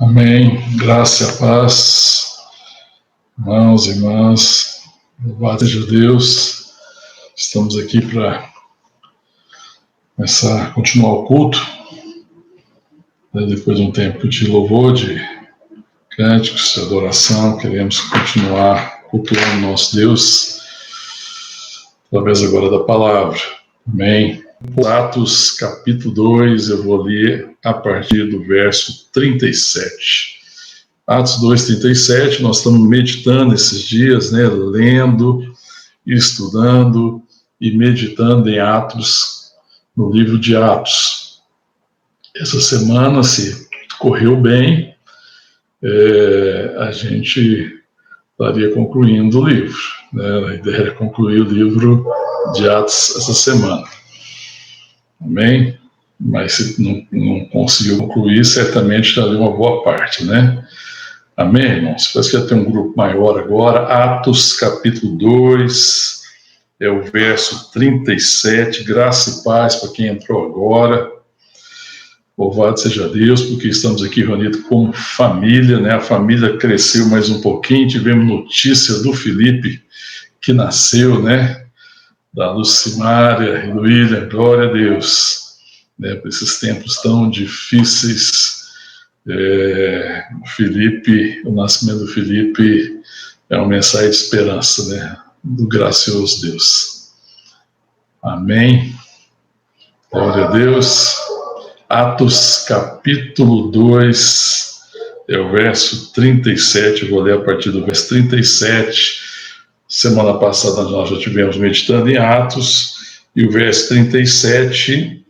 Amém. Graça e a paz, irmãos e irmãs, louvado seja Deus. Estamos aqui para continuar o culto, depois de um tempo de louvor, de cânticos, de adoração. Queremos continuar cultuando nosso Deus, através agora da palavra. Amém. Atos capítulo 2, eu vou ler a partir do verso 37. Atos 2, 37, nós estamos meditando esses dias, lendo, estudando e meditando em Atos, no livro de Atos. Essa semana, se correu bem, a gente estaria concluindo o livro. A ideia era concluir o livro de Atos essa semana. Amém? Mas se não conseguiu concluir, certamente já deu uma boa parte, Amém, irmãos? Parece que já tem um grupo maior agora. Atos capítulo 2, é o verso 37. Graça e paz para quem entrou agora. Louvado seja Deus, porque estamos aqui reunidos como família, A família cresceu mais um pouquinho. Tivemos notícia do Felipe, que nasceu, Da Lucimária e do William. Glória a Deus. Por esses tempos tão difíceis. O nascimento do Felipe é uma mensagem de esperança, do gracioso Deus. Amém. Glória a Deus. Atos capítulo 2, é o verso 37, eu vou ler a partir do verso 37. Semana passada nós já tivemos meditando em Atos, e o verso 37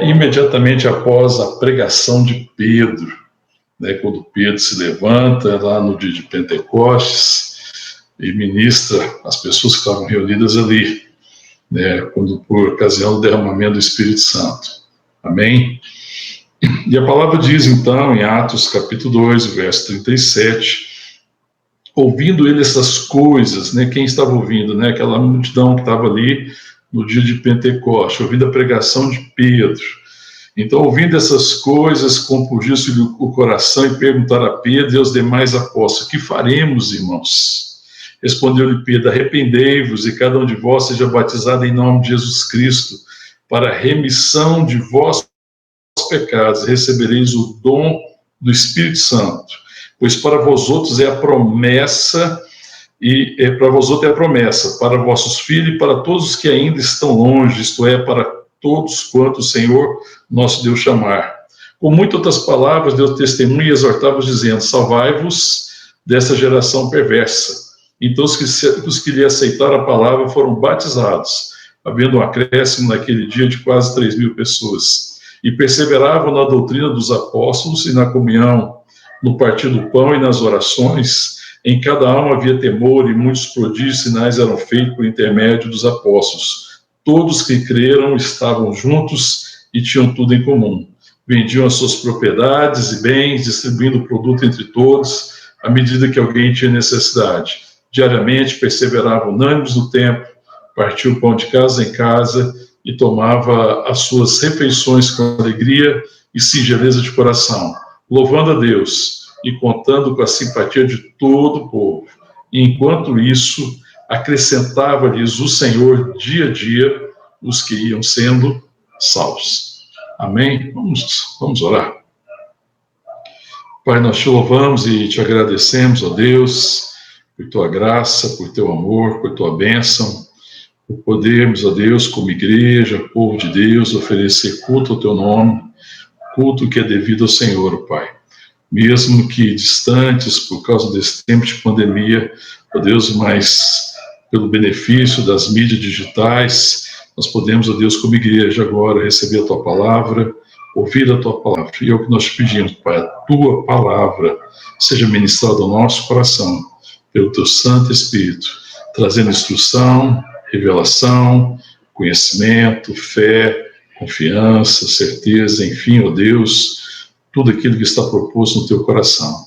imediatamente após a pregação de Pedro, quando Pedro se levanta lá no dia de Pentecostes e ministra as pessoas que estavam reunidas ali, por ocasião do derramamento do Espírito Santo. Amém? E a palavra diz então em Atos capítulo 2, verso 37, ouvindo ele essas coisas, quem estava ouvindo, aquela multidão que estava ali no dia de Pentecostes, ouvindo a pregação de Pedro. Então, ouvindo essas coisas, compungiu-se o coração e perguntaram a Pedro e aos demais apóstolos: que faremos, irmãos? Respondeu-lhe Pedro: arrependei-vos e cada um de vós seja batizado em nome de Jesus Cristo para a remissão de vossos pecados, recebereis o dom do Espírito Santo, pois para vós outros é a promessa, para vossos filhos e para todos os que ainda estão longe, isto é, para todos quanto o Senhor nosso Deus chamar. Com muitas outras palavras, deu testemunho e exortava-os, dizendo: salvai-vos dessa geração perversa. Então os que lhe aceitaram a palavra foram batizados, havendo um acréscimo naquele dia de quase 3.000 pessoas, e perseveravam na doutrina dos apóstolos e na comunhão, no partir do pão e nas orações. Em cada alma havia temor, e muitos prodígios e sinais eram feitos por intermédio dos apóstolos. Todos que creram estavam juntos e tinham tudo em comum. Vendiam as suas propriedades e bens, distribuindo o produto entre todos, à medida que alguém tinha necessidade. Diariamente perseveravam unânimes no templo, partiam o pão de casa em casa e tomava as suas refeições com alegria e singeleza de coração, louvando a Deus e contando com a simpatia de todo o povo. E enquanto isso, acrescentava-lhes o Senhor dia a dia os que iam sendo salvos. Amém? Vamos orar. Pai, nós te louvamos e te agradecemos, ó Deus, por tua graça, por teu amor, por tua bênção, por podermos, ó Deus, como igreja, povo de Deus, oferecer culto ao teu nome, culto que é devido ao Senhor, Pai. Mesmo que distantes por causa desse tempo de pandemia, ó Deus, mas pelo benefício das mídias digitais, nós podemos, ó Deus, como igreja agora, receber a tua palavra, ouvir a tua palavra. E é o que nós te pedimos, Pai, a tua palavra seja ministrada ao nosso coração, pelo teu Santo Espírito, trazendo instrução, revelação, conhecimento, fé, confiança, certeza, enfim, ó Deus, tudo aquilo que está proposto no teu coração.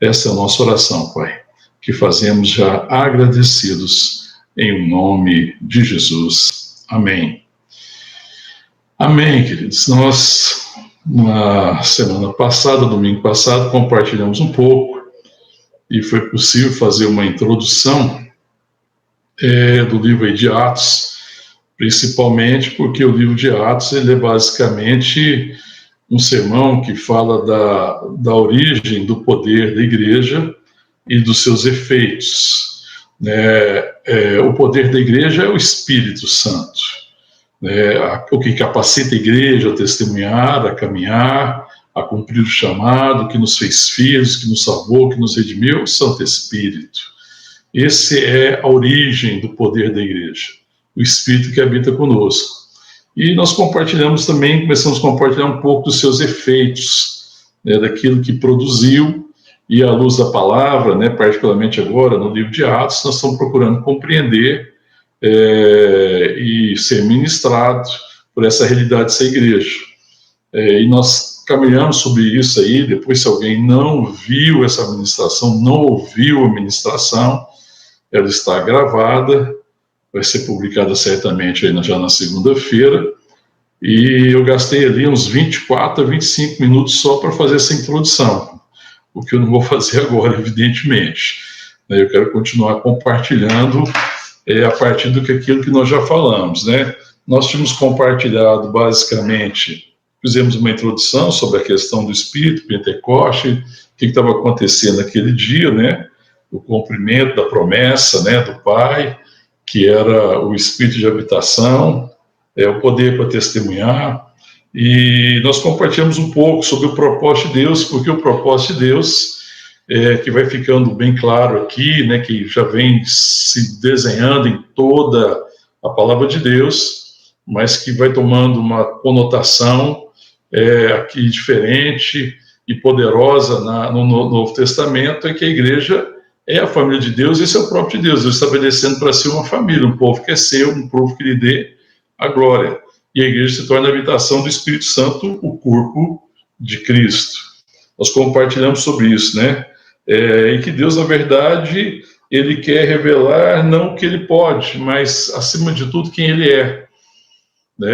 Essa é a nossa oração, Pai, que fazemos já agradecidos em nome de Jesus. Amém. Amém, queridos. Nós Na semana passada, domingo passado, compartilhamos um pouco e foi possível fazer uma introdução do livro de Atos, principalmente porque o livro de Atos ele é basicamente um sermão que fala da origem do poder da igreja e dos seus efeitos. O poder da igreja é o Espírito Santo, o que capacita a igreja a testemunhar, a caminhar, a cumprir o chamado, que nos fez filhos, que nos salvou, que nos redimiu, o Santo Espírito. Esse é a origem do poder da igreja, o Espírito que habita conosco. E nós começamos a compartilhar um pouco dos seus efeitos, daquilo que produziu, e à luz da palavra, particularmente agora no livro de Atos, nós estamos procurando compreender e ser ministrado por essa realidade dessa igreja. E nós caminhamos sobre isso aí. Depois, se alguém não viu essa ministração, não ouviu a ministração, ela está gravada, vai ser publicada certamente aí já na segunda-feira, e eu gastei ali uns 24 a 25 minutos só para fazer essa introdução, o que eu não vou fazer agora, evidentemente. Eu quero continuar compartilhando a partir aquilo que nós já falamos, Nós tínhamos compartilhado basicamente, fizemos uma introdução sobre a questão do Espírito, Pentecoste, o que estava acontecendo naquele dia, o cumprimento da promessa, do Pai, que era o Espírito de habitação, o poder para testemunhar, e nós compartilhamos um pouco sobre o propósito de Deus, porque o propósito de Deus, que vai ficando bem claro aqui, que já vem se desenhando em toda a palavra de Deus, mas que vai tomando uma conotação aqui diferente e poderosa no Novo Testamento, é que a igreja é a família de Deus, esse é o próprio de Deus estabelecendo para si uma família, um povo que é seu, um povo que lhe dê a glória. E a igreja se torna a habitação do Espírito Santo, o corpo de Cristo. Nós compartilhamos sobre isso, e que Deus, na verdade, ele quer revelar não o que ele pode, mas, acima de tudo, quem ele é.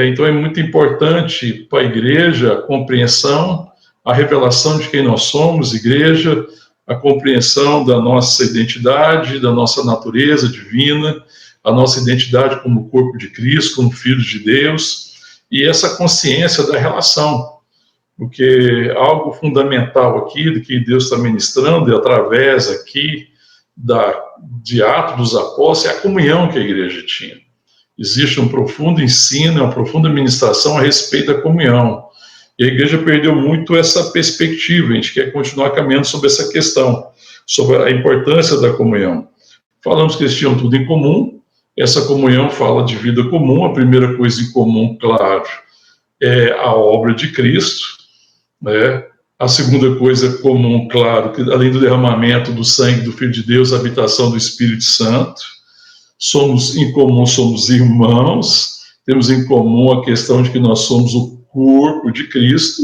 Então, é muito importante para a igreja a compreensão, a revelação de quem nós somos, igreja, a compreensão da nossa identidade, da nossa natureza divina, a nossa identidade como corpo de Cristo, como filhos de Deus, e essa consciência da relação, porque algo fundamental aqui do que Deus está ministrando, e através aqui de Atos dos Apóstolos, é a comunhão que a igreja tinha. Existe um profundo ensino, uma profunda ministração a respeito da comunhão. E a igreja perdeu muito essa perspectiva. A gente quer continuar caminhando sobre essa questão, sobre a importância da comunhão. Falamos que eles tinham tudo em comum. Essa comunhão fala de vida comum. A primeira coisa em comum, claro, é a obra de Cristo. A segunda coisa comum, claro, que além do derramamento do sangue do Filho de Deus, a habitação do Espírito Santo. Somos em comum, somos irmãos. Temos em comum a questão de que nós somos o corpo de Cristo,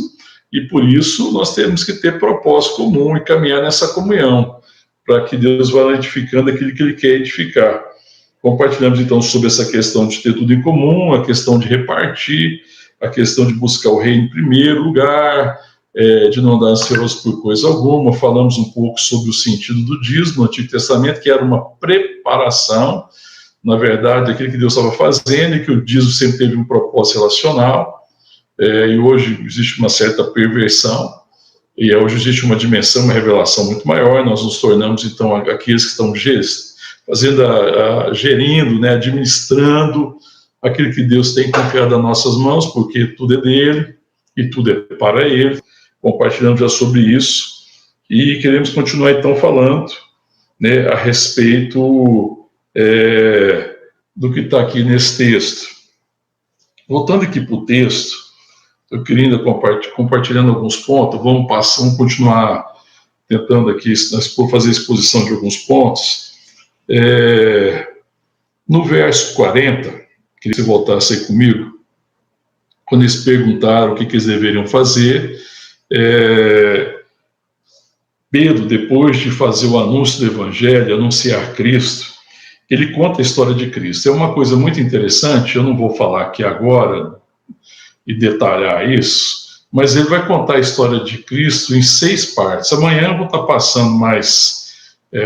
e por isso nós temos que ter propósito comum e caminhar nessa comunhão, para que Deus vá edificando aquilo que Ele quer edificar. Compartilhamos então sobre essa questão de ter tudo em comum, a questão de repartir, a questão de buscar o reino em primeiro lugar, de não andar ansioso por coisa alguma. Falamos um pouco sobre o sentido do dízimo no Antigo Testamento, que era uma preparação, na verdade, daquilo que Deus estava fazendo, e que o dízimo sempre teve um propósito relacional. E hoje existe uma certa perversão, e hoje existe uma dimensão, uma revelação muito maior. Nós nos tornamos, então, aqueles que estão gerindo, administrando aquilo que Deus tem confiado nas nossas mãos, porque tudo é dele e tudo é para ele. Compartilhamos já sobre isso, e queremos continuar, então, falando a respeito do que está aqui nesse texto. Voltando aqui para o texto, eu queria ainda compartilhando alguns pontos. Vamos continuar tentando aqui fazer a exposição de alguns pontos. No verso 40, queria que você voltasse aí comigo, quando eles perguntaram o que eles deveriam fazer, Pedro, depois de fazer o anúncio do Evangelho, anunciar Cristo, ele conta a história de Cristo. É uma coisa muito interessante, eu não vou falar aqui agora e detalhar isso, mas ele vai contar a história de Cristo em 6 partes. Amanhã eu vou estar passando mais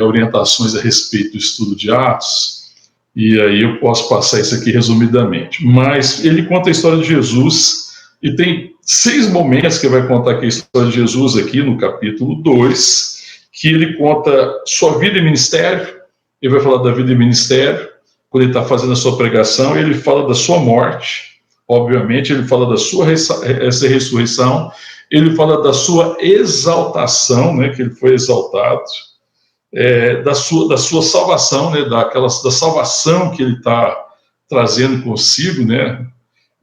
orientações a respeito do estudo de Atos, e aí eu posso passar isso aqui resumidamente. Mas ele conta a história de Jesus, e tem 6 momentos que ele vai contar aqui a história de Jesus aqui no capítulo 2, que ele conta sua vida e ministério. Ele vai falar da vida e ministério, quando ele está fazendo a sua pregação, ele fala da sua morte. Obviamente, ele fala da sua essa ressurreição, ele fala da sua exaltação, né, que ele foi exaltado, da sua salvação, né, da salvação que ele está trazendo consigo, né,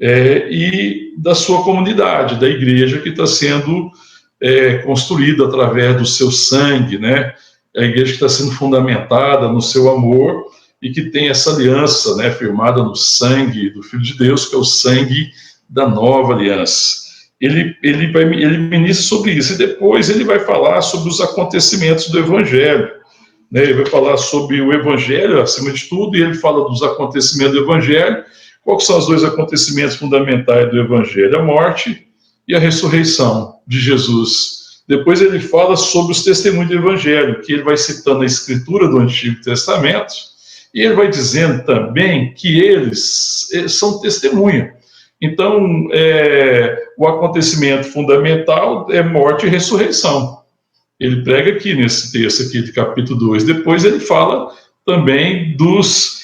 e da sua comunidade, da igreja que está sendo construída através do seu sangue, né, a igreja que está sendo fundamentada no seu amor, e que tem essa aliança, né, firmada no sangue do Filho de Deus, que é o sangue da nova aliança. Ele ministra sobre isso, e depois ele vai falar sobre os acontecimentos do Evangelho, né, ele vai falar sobre o Evangelho, acima de tudo, e ele fala dos acontecimentos do Evangelho. Quais são os 2 acontecimentos fundamentais do Evangelho? A morte e a ressurreição de Jesus. Depois ele fala sobre os testemunhos do Evangelho, que ele vai citando a escritura do Antigo Testamento, e ele vai dizendo também que eles são testemunha. Então, o acontecimento fundamental é morte e ressurreição. Ele prega aqui nesse texto aqui de capítulo 2. Depois ele fala também dos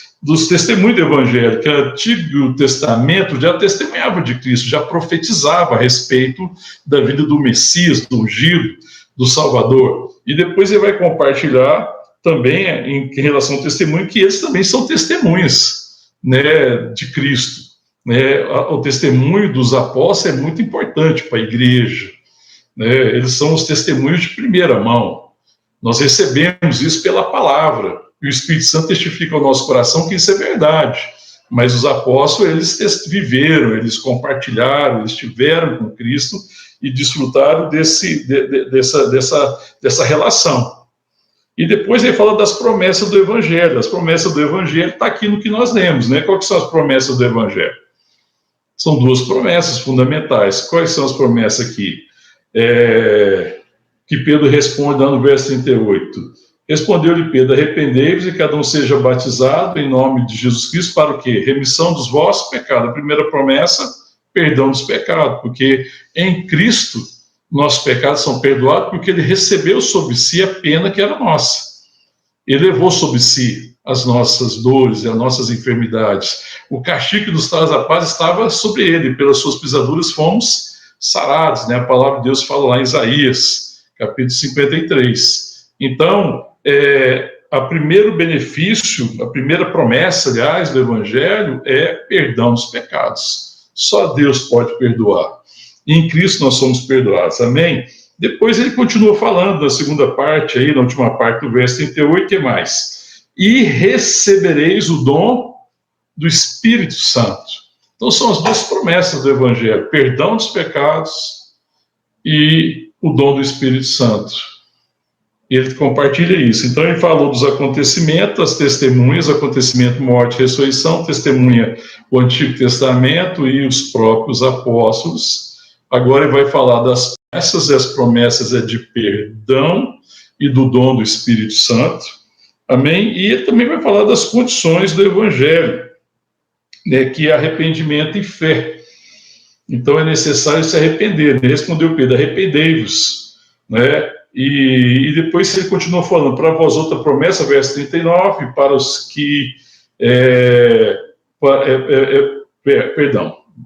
testemunhos do Evangelho, que o Antigo Testamento já testemunhava de Cristo, já profetizava a respeito da vida do Messias, do ungido, do Salvador. E depois ele vai compartilhar também em relação ao testemunho, que eles também são testemunhas, né, de Cristo. Né? O testemunho dos apóstolos é muito importante para a igreja. Né? Eles são os testemunhos de primeira mão. Nós recebemos isso pela palavra, e o Espírito Santo testifica ao nosso coração que isso é verdade. Mas os apóstolos, eles viveram, eles compartilharam, eles estiveram com Cristo e desfrutaram dessa relação. E depois ele fala das promessas do Evangelho. As promessas do Evangelho estão aqui no que nós lemos, né? Quais são as promessas do Evangelho? São 2 promessas fundamentais. Quais são as promessas aqui? Que Pedro responde lá no verso 38. Respondeu-lhe Pedro: arrependei-vos e cada um seja batizado em nome de Jesus Cristo para o quê? Remissão dos vossos pecados. A primeira promessa, perdão dos pecados, porque em Cristo nossos pecados são perdoados, porque ele recebeu sobre si a pena que era nossa. Ele levou sobre si as nossas dores e as nossas enfermidades. O castigo que nos traz a paz estava sobre ele, pelas suas pisaduras fomos sarados, né? A palavra de Deus fala lá em Isaías, capítulo 53. Então, o primeiro benefício, a primeira promessa, aliás, do Evangelho é perdão dos pecados. Só Deus pode perdoar. E em Cristo nós somos perdoados, amém? Depois ele continua falando na segunda parte, aí, na última parte do verso 38, o que mais? E recebereis o dom do Espírito Santo. Então são as 2 promessas do Evangelho, perdão dos pecados e o dom do Espírito Santo. E ele compartilha isso. Então ele falou dos acontecimentos, as testemunhas, acontecimento, morte, ressurreição, testemunha o Antigo Testamento e os próprios apóstolos. Agora ele vai falar das promessas, e as promessas é de perdão e do dom do Espírito Santo, amém? E ele também vai falar das condições do Evangelho, né, que é arrependimento e fé. Então é necessário se arrepender. Ele respondeu Pedro: arrependei-vos, né? E depois ele continua falando: para vós outra promessa, verso 39, para os que...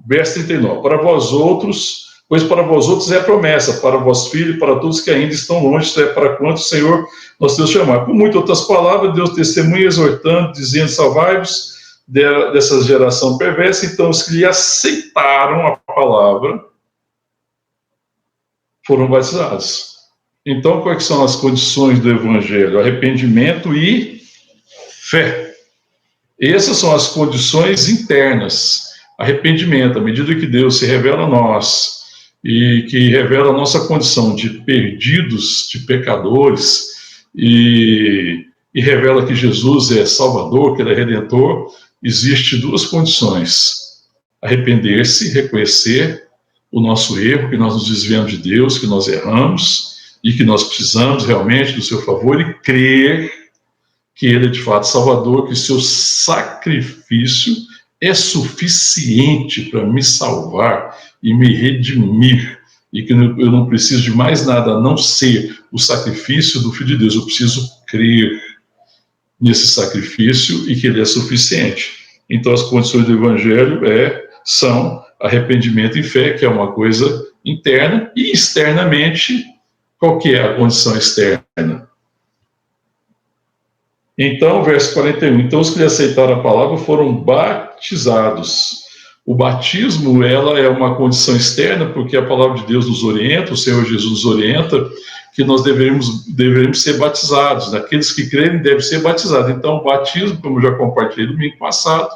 verso 39, para vós outros... Pois para vós outros é a promessa, para vós filhos, para todos que ainda estão longe, isto é, para quantos o Senhor nosso Deus chamar. Com muitas outras palavras, Deus testemunha, exortando, dizendo: salvai-vos dessa geração perversa. Então, os que lhe aceitaram a palavra foram batizados. Então, quais são as condições do Evangelho? Arrependimento e fé. Essas são as condições internas. Arrependimento, à medida que Deus se revela a nós, e que revela a nossa condição de perdidos, de pecadores, e revela que Jesus é Salvador, que Ele é Redentor, existe 2 condições: arrepender-se, reconhecer o nosso erro, que nós nos desviamos de Deus, que nós erramos e que nós precisamos realmente do seu favor e crer que ele é de fato Salvador, que o seu sacrifício é suficiente para me salvar e me redimir, e que eu não preciso de mais nada a não ser o sacrifício do Filho de Deus. Eu preciso crer nesse sacrifício e que ele é suficiente. Então, as condições do Evangelho são arrependimento e fé, que é uma coisa interna, e externamente, qual que é a condição externa? Então, verso 41, então os que lhe aceitaram a palavra foram batizados. O batismo, ela é uma condição externa, porque a palavra de Deus nos orienta, o Senhor Jesus nos orienta, que nós devemos ser batizados. Aqueles que crerem devem ser batizados. Então, o batismo, como eu já compartilhei no domingo passado,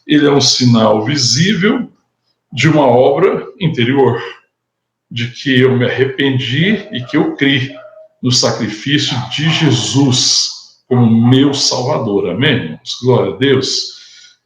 ele é um sinal visível de uma obra interior, de que eu me arrependi e que eu criei no sacrifício de Jesus como meu Salvador. Amém, irmãos? Glória a Deus.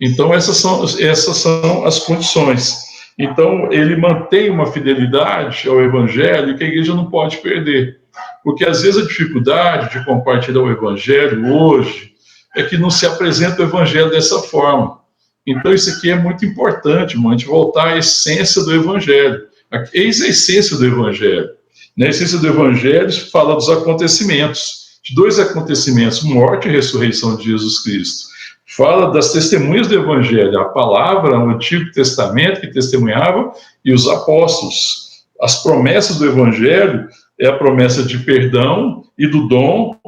Então, essas são as condições. Então, ele mantém uma fidelidade ao Evangelho que a igreja não pode perder. Porque, às vezes, a dificuldade de compartilhar o Evangelho hoje é que não se apresenta o Evangelho dessa forma. Então, isso aqui é muito importante, irmão, a gente voltar à essência do Evangelho. Eis a essência do Evangelho. A essência do Evangelho fala dos acontecimentos, de dois acontecimentos, morte e ressurreição de Jesus Cristo. Fala das testemunhas do Evangelho, a palavra, o Antigo Testamento que testemunhava, e os apóstolos. As promessas do Evangelho é a promessa de perdão e do dom,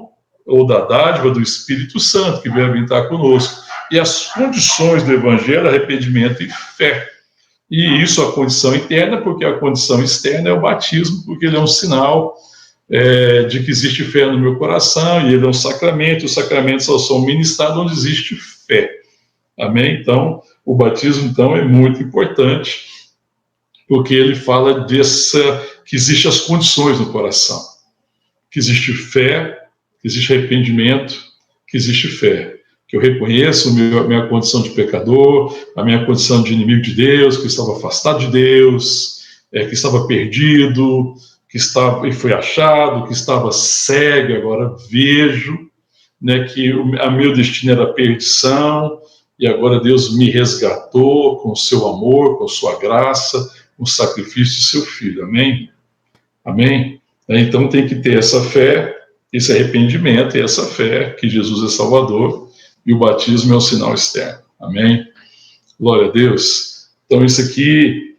ou da dádiva do Espírito Santo, que vem habitar conosco. E as condições do Evangelho, arrependimento e fé. E isso a condição interna, porque a condição externa é o batismo, porque ele é um sinal de que existe fé no meu coração, e ele é um sacramento, os sacramentos só são ministrados onde existe fé. Amém? Então, o batismo, então, é muito importante, porque ele fala que existem as condições no coração, que existe fé, que existe arrependimento, que existe fé, que eu reconheço a minha condição de pecador, a minha condição de inimigo de Deus, que estava afastado de Deus, que estava perdido, que estava e foi achado, que estava cego, agora vejo, né, que a meu destino era perdição, e agora Deus me resgatou com o seu amor, com a sua graça, com o sacrifício de seu Filho. Amém? Amém? Então tem que ter essa fé, esse arrependimento e essa fé que Jesus é Salvador, e o batismo é um sinal externo. Amém? Glória a Deus. Então isso aqui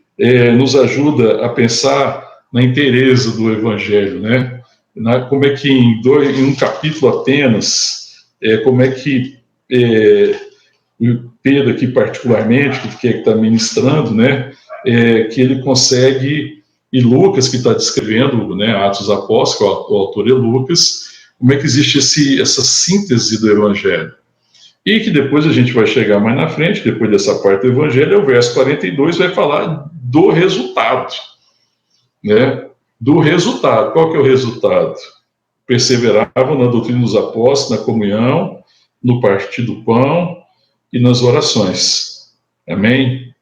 nos ajuda a pensar na inteireza do Evangelho, né? Como é que em um capítulo apenas, como é que o Pedro aqui particularmente, que está ministrando, né? Que ele consegue, e Lucas que está descrevendo, né, Atos dos Apóstolos, o autor é Lucas, como é que existe essa síntese do Evangelho. E que depois a gente vai chegar mais na frente, depois dessa parte do Evangelho, o verso 42 vai falar do resultado. Né, do resultado. Qual que é o resultado? Perseveravam na doutrina dos apóstolos, na comunhão, no partir do pão e nas orações. Amém?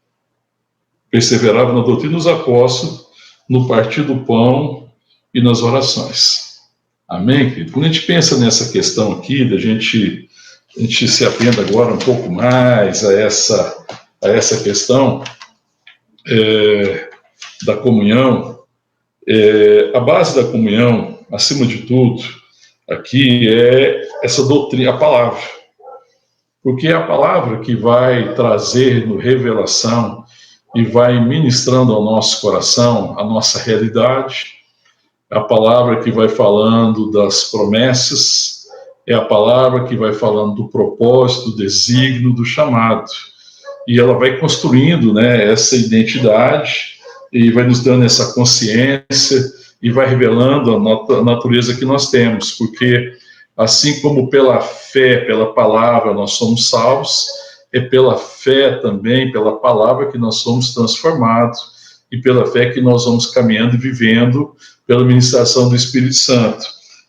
Perseveravam na doutrina dos apóstolos, no partir do pão e nas orações. Amém, querido? Quando a gente pensa nessa questão aqui, a gente se atenta agora um pouco mais a essa questão da comunhão. A base da comunhão, acima de tudo, aqui é essa doutrina, a palavra. Porque é a palavra que vai trazer revelação e vai ministrando ao nosso coração a nossa realidade. É a palavra que vai falando das promessas, é a palavra que vai falando do propósito, do desígnio, do chamado. E ela vai construindo, né, essa identidade, e vai nos dando essa consciência e vai revelando a natureza que nós temos, porque assim como pela fé, pela palavra nós somos salvos, é pela fé também, pela palavra que nós somos transformados, e pela fé que nós vamos caminhando e vivendo pela ministração do Espírito Santo.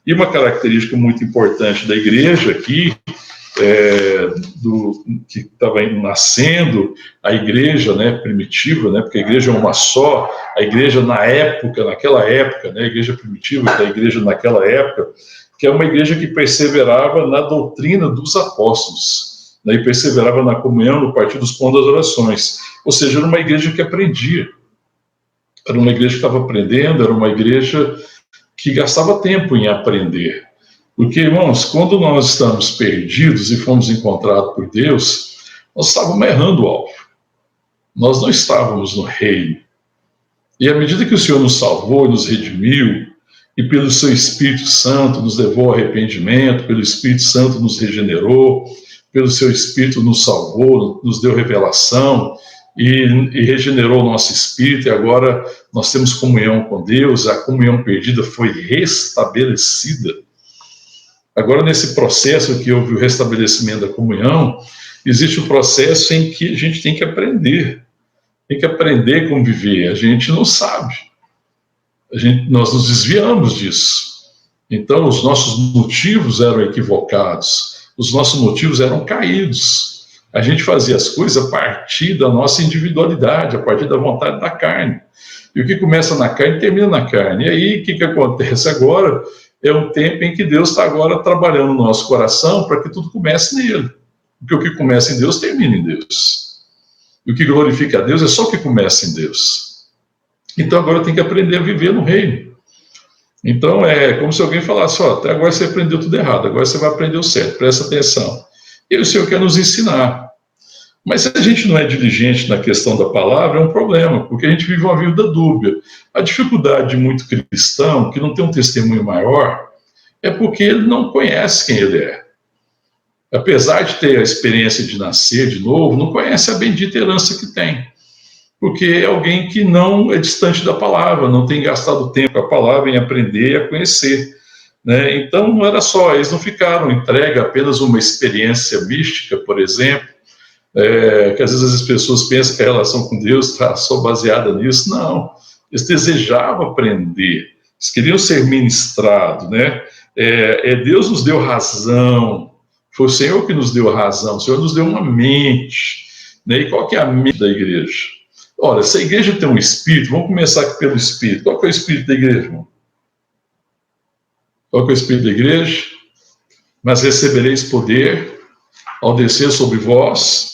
E uma característica muito importante da igreja aqui que estava nascendo a igreja, né, primitiva, né, porque a igreja é uma só, a igreja naquela época, né, a igreja primitiva, que é a igreja naquela época, que é uma igreja que perseverava na doutrina dos apóstolos, né, e perseverava na comunhão, no partir dos pão das orações, ou seja, era uma igreja que aprendia, era uma igreja que estava aprendendo, era uma igreja que gastava tempo em aprender. Porque, irmãos, quando nós estamos perdidos e fomos encontrados por Deus, nós estávamos errando o alvo. Nós não estávamos no reino. E à medida que o Senhor nos salvou, nos redimiu, e pelo seu Espírito Santo nos levou ao arrependimento, pelo Espírito Santo nos regenerou, pelo seu Espírito nos salvou, nos deu revelação e regenerou o nosso espírito, e agora nós temos comunhão com Deus, a comunhão perdida foi restabelecida. Agora, nesse processo que houve o restabelecimento da comunhão, existe um processo em que a gente tem que aprender como viver. A gente não sabe. Nós nos desviamos disso. Então, os nossos motivos eram equivocados, os nossos motivos eram caídos. A gente fazia as coisas a partir da nossa individualidade, a partir da vontade da carne. E o que começa na carne, termina na carne. E aí, o que acontece agora? É um tempo em que Deus está agora trabalhando no nosso coração para que tudo comece nele. Porque o que começa em Deus, termina em Deus. E o que glorifica a Deus é só o que começa em Deus. Então agora eu tenho que aprender a viver no reino. Então é como se alguém falasse, até agora você aprendeu tudo errado, agora você vai aprender o certo, presta atenção. E o Senhor quer nos ensinar. Mas se a gente não é diligente na questão da palavra, é um problema, porque a gente vive uma vida dúbia. A dificuldade de muito cristão, que não tem um testemunho maior, é porque ele não conhece quem ele é. Apesar de ter a experiência de nascer de novo, não conhece a bendita herança que tem. Porque é alguém que não é distante da palavra, não tem gastado tempo com a palavra em aprender e a conhecer. Né? Então, não era só, eles não ficaram entregues a apenas uma experiência mística, por exemplo, que às vezes as pessoas pensam que a relação com Deus está só baseada nisso. Não, eles desejavam aprender, eles queriam ser ministrados, né? Deus nos deu razão, foi o Senhor que nos deu razão, o Senhor nos deu uma mente, né? E qual que é a mente da igreja? Ora, se a igreja tem um espírito, vamos começar aqui pelo espírito. Qual que é o espírito da igreja, irmão? Qual que é o espírito da igreja? Mas recebereis poder ao descer sobre vós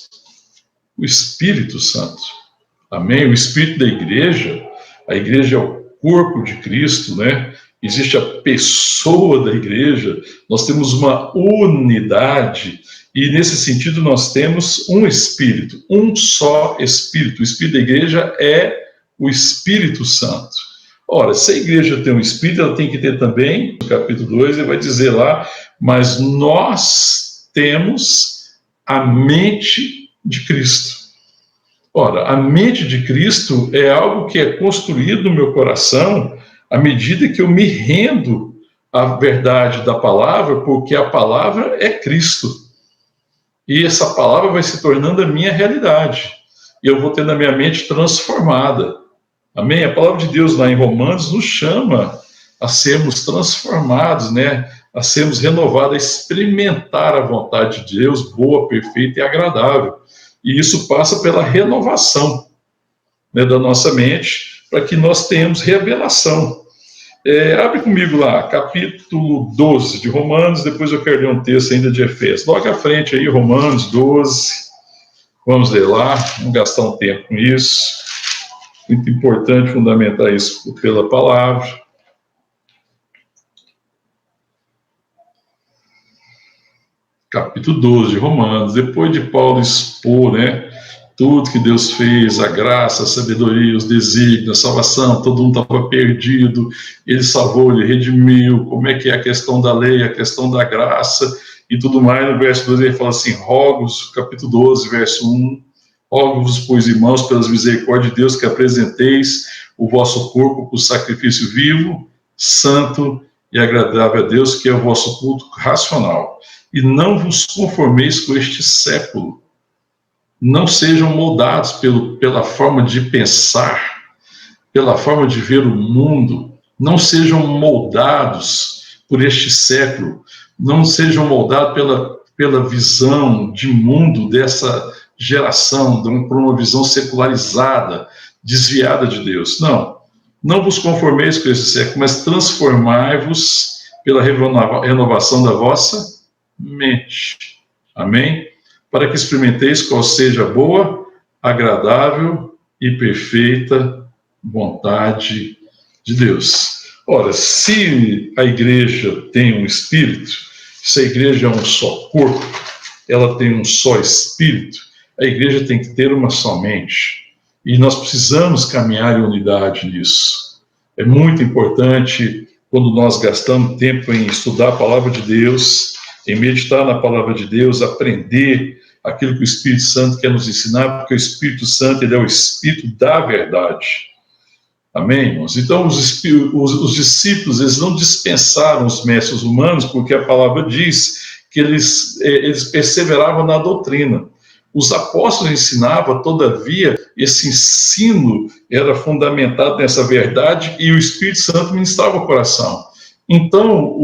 o Espírito Santo. Amém? O Espírito da igreja, a igreja é o corpo de Cristo, né? Existe a pessoa da igreja, nós temos uma unidade, e nesse sentido nós temos um Espírito, um só Espírito. O Espírito da igreja é o Espírito Santo. Ora, se a igreja tem um Espírito, ela tem que ter também, no capítulo 2, ele vai dizer lá, mas nós temos a mente de Cristo. Ora, a mente de Cristo é algo que é construído no meu coração à medida que eu me rendo à verdade da palavra, porque a palavra é Cristo. E essa palavra vai se tornando a minha realidade. E eu vou tendo a minha mente transformada. Amém? A palavra de Deus lá em Romanos nos chama a sermos transformados, né? A sermos renovados, a experimentar a vontade de Deus, boa, perfeita e agradável. E isso passa pela renovação, né, da nossa mente, para que nós tenhamos revelação. Abre comigo lá, capítulo 12 de Romanos, depois eu quero ler um texto ainda de Efésios. Logo à frente aí, Romanos 12, vamos ler lá, vamos gastar um tempo com isso. Muito importante fundamentar isso pela palavra. Capítulo 12 de Romanos, depois de Paulo expor, né, tudo que Deus fez, a graça, a sabedoria, os desígnios, a salvação, todo mundo estava perdido, ele salvou, ele redimiu, como é que é a questão da lei, a questão da graça e tudo mais. No verso 2 ele fala assim, rogo-vos, capítulo 12, verso 1, rogo-vos, pois, irmãos, pelas misericórdias de Deus, que apresenteis o vosso corpo por sacrifício vivo, santo e agradável a Deus, que é o vosso culto racional. E não vos conformeis com este século. Não sejam moldados pela forma de pensar, pela forma de ver o mundo. Não sejam moldados por este século. Não sejam moldados pela visão de mundo dessa geração, por uma visão secularizada, desviada de Deus. Não vos conformeis com esse século, mas transformai-vos pela renovação da vossa mente. Amém? Para que experimenteis qual seja a boa, agradável e perfeita vontade de Deus. Ora, se a igreja tem um espírito, se a igreja é um só corpo, ela tem um só espírito, a igreja tem que ter uma só mente. E nós precisamos caminhar em unidade nisso. É muito importante, quando nós gastamos tempo em estudar a palavra de Deus, em meditar na palavra de Deus, aprender aquilo que o Espírito Santo quer nos ensinar, porque o Espírito Santo, ele é o Espírito da verdade. Amém, irmãos? Então, os discípulos, eles não dispensaram os mestres humanos, porque a palavra diz que eles perseveravam na doutrina. Os apóstolos ensinavam, todavia, esse ensino era fundamentado nessa verdade e o Espírito Santo ministrava o coração. Então,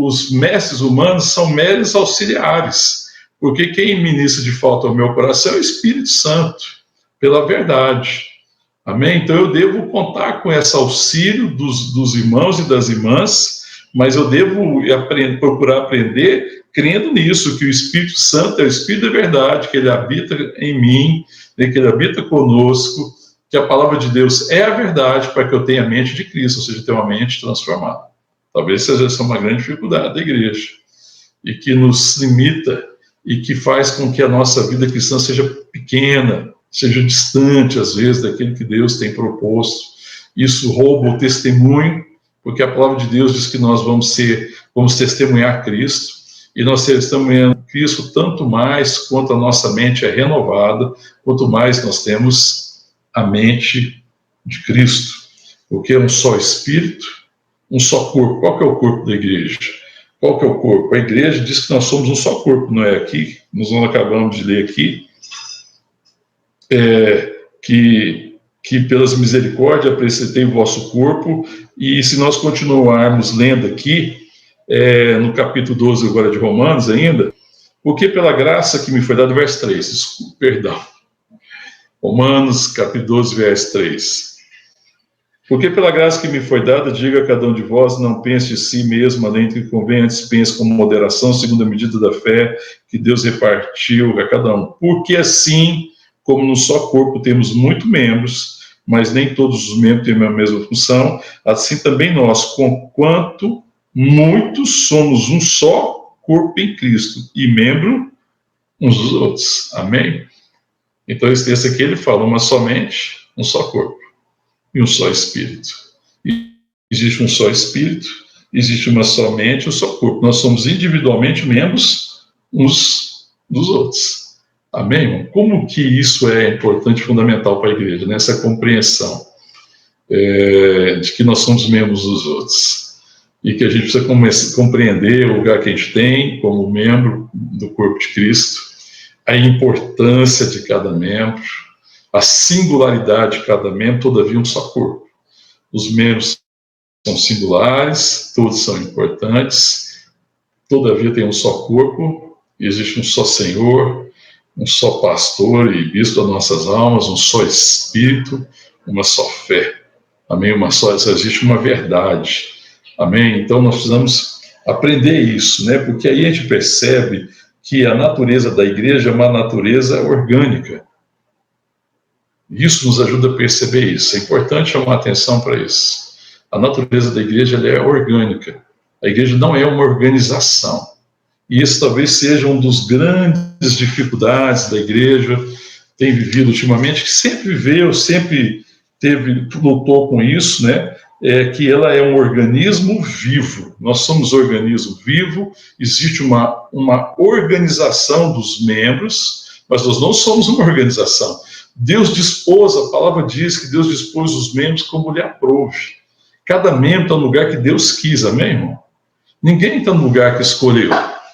os mestres humanos são meros auxiliares, porque quem ministra de fato ao meu coração é o Espírito Santo, pela verdade. Amém? Então, eu devo contar com esse auxílio dos irmãos e das irmãs, mas eu devo procurar aprender crendo nisso, que o Espírito Santo é o Espírito da verdade, que ele habita em mim, que ele habita conosco, que a palavra de Deus é a verdade para que eu tenha a mente de Cristo, ou seja, tenha uma mente transformada. Talvez seja essa uma grande dificuldade da igreja, e que nos limita, e que faz com que a nossa vida cristã seja pequena, seja distante, às vezes, daquilo que Deus tem proposto. Isso rouba o testemunho, porque a palavra de Deus diz que nós vamos testemunhar Cristo, e nós testemunhamos Cristo tanto mais quanto a nossa mente é renovada, quanto mais nós temos a mente de Cristo, porque é um só Espírito, um só corpo. Qual que é o corpo da igreja? Qual que é o corpo? A igreja diz que nós somos um só corpo, não é aqui? Nós não acabamos de ler aqui, que pelas misericórdias apresentei o vosso corpo, e se nós continuarmos lendo aqui, no capítulo 12 agora de Romanos ainda, porque pela graça que me foi dada, verso 3, desculpa, perdão, Romanos capítulo 12, verso 3, porque pela graça que me foi dada, diga a cada um de vós, não pense de si mesmo, além do que convém, antes pense com moderação, segundo a medida da fé que Deus repartiu a cada um, porque assim, como no só corpo temos muitos membros, mas nem todos os membros têm a mesma função, assim também nós, conquanto muitos, somos um só corpo em Cristo, e membro uns dos outros. Amém? Então, esse texto aqui, ele fala uma só mente, um só corpo, e um só Espírito. E existe um só Espírito, existe uma só mente, um só corpo. Nós somos individualmente membros uns dos outros. Amém, irmão? Como que isso é importante e fundamental para a igreja, nessa compreensão de que nós somos membros dos outros. E que a gente precisa compreender o lugar que a gente tem como membro do corpo de Cristo, a importância de cada membro, a singularidade de cada membro, todavia um só corpo. Os membros são singulares, todos são importantes, todavia tem um só corpo, existe um só Senhor, um só pastor e bispo das nossas almas, um só Espírito, uma só fé. Amém? Existe uma verdade. Amém? Então nós precisamos aprender isso, né? Porque aí a gente percebe que a natureza da igreja é uma natureza orgânica. Isso nos ajuda a perceber isso. É importante chamar atenção para isso. A natureza da igreja ela é orgânica. A igreja não é uma organização. E isso talvez seja um dos grandes dificuldades da igreja, tem vivido ultimamente, que sempre viveu, sempre lutou com isso, né? Que ela é um organismo vivo. Nós somos organismo vivo, existe uma organização dos membros, mas nós não somos uma organização. Deus dispôs, a palavra diz que Deus dispôs os membros como lhe aprouve. Cada membro está no lugar que Deus quis, amém, irmão? Ninguém está no lugar que escolheu.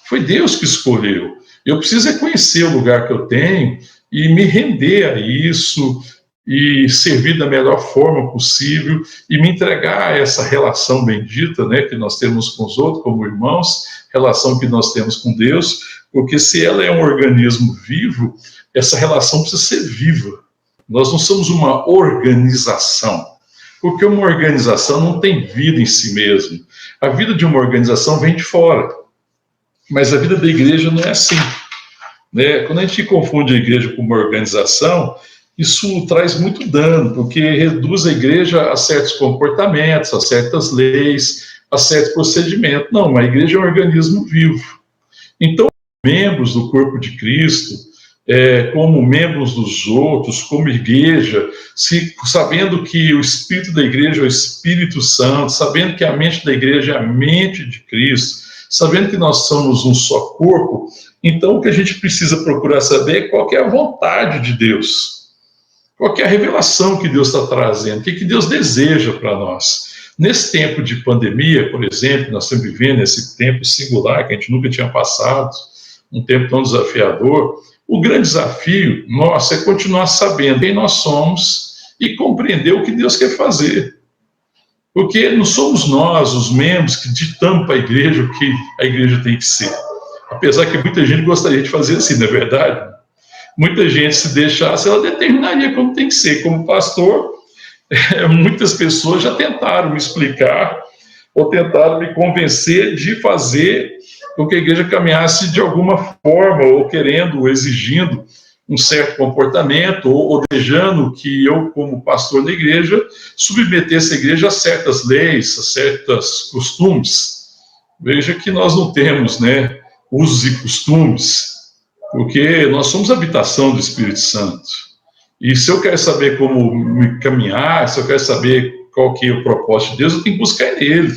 Foi Deus que escolheu. Eu preciso reconhecer o lugar que eu tenho e me render a isso e servir da melhor forma possível e me entregar a essa relação bendita, né, que nós temos com os outros, como irmãos, relação que nós temos com Deus, Porque se ela é um organismo vivo, essa relação precisa ser viva. Nós não somos uma organização, porque uma organização não tem vida em si mesma. A vida de uma organização vem de fora, mas a vida da igreja não é assim, né? Quando a gente confunde a igreja com uma organização, isso traz muito dano, porque reduz a igreja a certos comportamentos, a certas leis, a certos procedimentos. Não, a igreja é um organismo vivo. Então, membros do corpo de Cristo, como membros dos outros, como igreja, sabendo que o espírito da igreja é o Espírito Santo, sabendo que a mente da igreja é a mente de Cristo, sabendo que nós somos um só corpo, então o que a gente precisa procurar saber é qual que é a vontade de Deus. Qual que é a revelação que Deus está trazendo? O que Deus deseja para nós? Nesse tempo de pandemia, por exemplo, nós estamos vivendo esse tempo singular que a gente nunca tinha passado, um tempo tão desafiador, o grande desafio nosso é continuar sabendo quem nós somos e compreender o que Deus quer fazer. Porque não somos nós, os membros, que ditamos para a igreja o que a igreja tem que ser. Apesar que muita gente gostaria de fazer assim, não é verdade? Muita gente, se deixasse, ela determinaria como tem que ser. Como pastor, muitas pessoas já tentaram me explicar ou tentaram me convencer de fazer com que a igreja caminhasse de alguma forma, ou querendo, ou exigindo um certo comportamento, ou desejando que eu, como pastor da igreja, submetesse a igreja a certas leis, a certos costumes. Veja que nós não temos, né, usos e costumes, porque nós somos habitação do Espírito Santo. E se eu quero saber como me caminhar, se eu quero saber qual que é o propósito de Deus, eu tenho que buscar nele.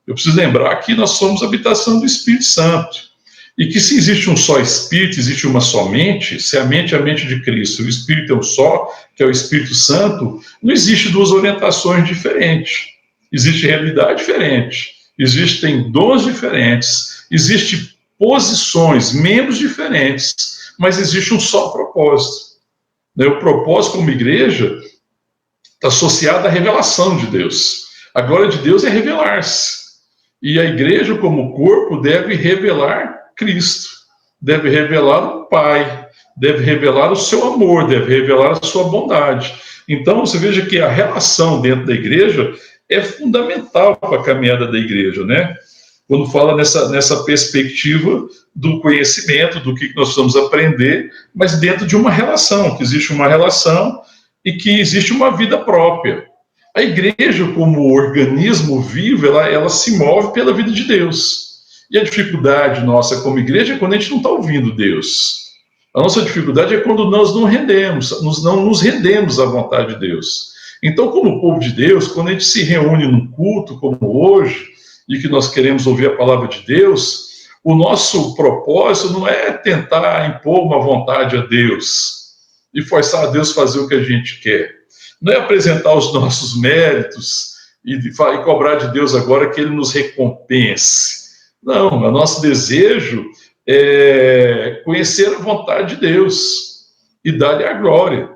Eu preciso lembrar que nós somos habitação do Espírito Santo. E que se existe um só Espírito, existe uma só mente, se a mente é a mente de Cristo, o Espírito é um só, que é o Espírito Santo, não existe duas orientações diferentes. Existe realidade diferente. Existem dons diferentes. Existem posições, membros diferentes, mas existe um só propósito. O propósito como igreja está associado à revelação de Deus. A glória de Deus é revelar-se. E a igreja, como corpo, deve revelar Cristo, deve revelar o Pai, deve revelar o seu amor, deve revelar a sua bondade. Então, você veja que a relação dentro da igreja é fundamental para a caminhada da igreja, né? Quando fala nessa perspectiva do conhecimento, do que nós vamos aprender, mas dentro de uma relação, que existe uma relação e que existe uma vida própria. A igreja, como organismo vivo, ela se move pela vida de Deus. E a dificuldade nossa como igreja é quando a gente não está ouvindo Deus. A nossa dificuldade é quando nós não nos rendemos à vontade de Deus. Então, como povo de Deus, quando a gente se reúne num culto como hoje, e que nós queremos ouvir a palavra de Deus, o nosso propósito não é tentar impor uma vontade a Deus e forçar a Deus a fazer o que a gente quer. Não é apresentar os nossos méritos e cobrar de Deus agora que Ele nos recompense. Não, o nosso desejo é conhecer a vontade de Deus e dar-lhe a glória,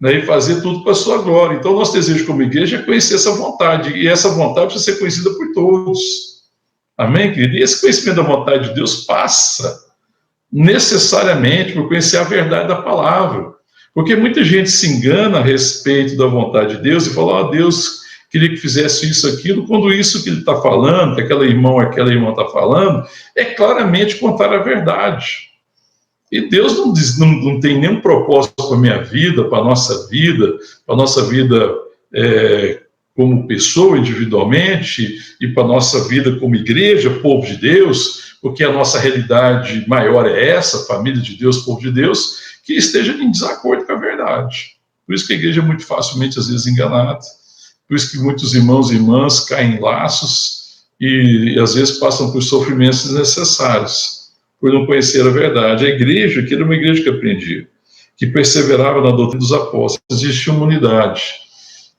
né, e fazer tudo para a sua glória. Então, o nosso desejo como igreja é conhecer essa vontade, e essa vontade precisa ser conhecida por todos. Amém, querido? E esse conhecimento da vontade de Deus passa necessariamente por conhecer a verdade da palavra. Porque muita gente se engana a respeito da vontade de Deus e fala, Deus queria que fizesse isso, aquilo, quando isso que ele está falando, que aquela irmã está falando, é claramente contrário à verdade. E Deus não tem nenhum propósito para a minha vida, para a nossa vida, como pessoa individualmente, e para a nossa vida como igreja, povo de Deus, porque a nossa realidade maior é essa, família de Deus, povo de Deus, que esteja em desacordo com a verdade. Por isso que a igreja é muito facilmente, às vezes, enganada. Por isso que muitos irmãos e irmãs caem em laços e às vezes, passam por sofrimentos desnecessários, por não conhecer a verdade. A igreja, que era uma igreja que aprendia, que perseverava na doutrina dos apóstolos, existia uma unidade.